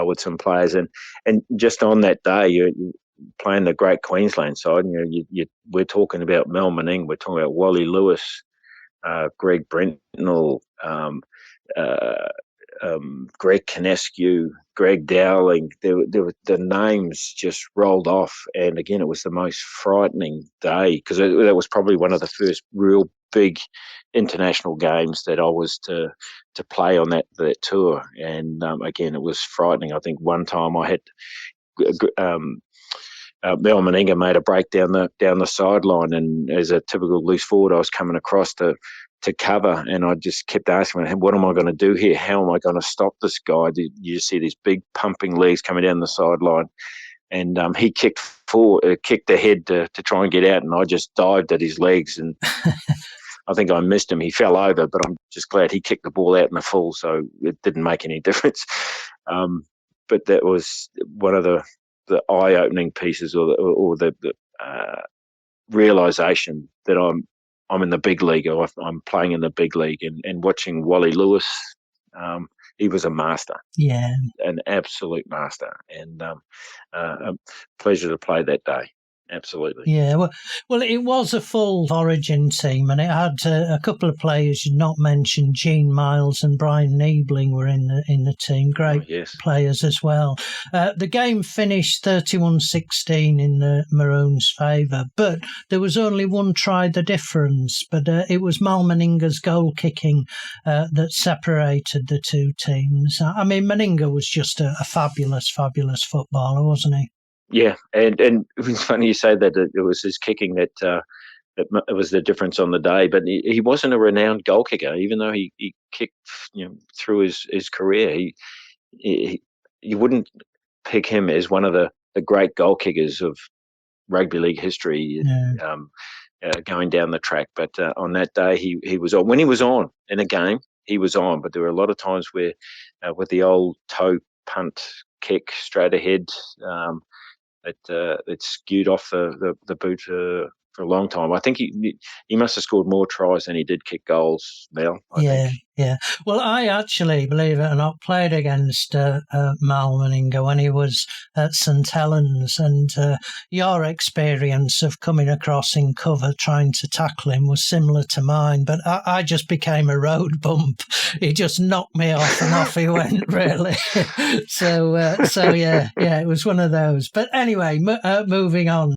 with some players, and just on that day, you're playing the Great Queensland side. We're talking about Mel Meninga, we're talking about Wally Lewis, Greg Brentnell, uh, Greg Canescu, Greg Dowling. The names just rolled off, and again, it was the most frightening day because that was probably one of the first real big international games that I was to play on that tour, and again, it was frightening. I think one time I had Mel Meninga made a break down the sideline, and as a typical loose forward, I was coming across to cover, and I just kept asking, what am I going to do here? How am I going to stop this guy? You see these big pumping legs coming down the sideline, and he kicked ahead to try and get out, and I just dived at his legs, and I think I missed him. He fell over, but I'm just glad he kicked the ball out in the full, so it didn't make any difference. But that was one of the eye-opening pieces, or the realization that I'm in the big league. I'm playing in the big league, and watching Wally Lewis. He was a master, an absolute master, and a pleasure to play that day. Absolutely. Yeah, well, it was a full Origin team, and it had a couple of players you'd not mentioned. Gene Miles and Brian Niebling were in the team. Great players as well. The game finished 31-16 in the Maroons' favour, but there was only one try the difference. But it was Mal Meninga's goal kicking that separated the two teams. I mean, Meninga was just a fabulous, fabulous footballer, wasn't he? Yeah, and it was funny you say that it was his kicking that it was the difference on the day. But he wasn't a renowned goal kicker, even though he kicked through his career. You wouldn't pick him as one of the great goal kickers of rugby league history, going down the track. But on that day, he was on. When he was on in a game, he was on. But there were a lot of times where with the old toe punt kick straight ahead. It skewed off the boot for a long time. I think he must have scored more tries than he did kick goals, Mel. I think. Yeah. Well, I actually, believe it or not, played against Mal Meninga when he was at St Helens, and your experience of coming across in cover trying to tackle him was similar to mine, but I just became a road bump. He just knocked me off, and off he went, really. So yeah, it was one of those. But anyway, moving on.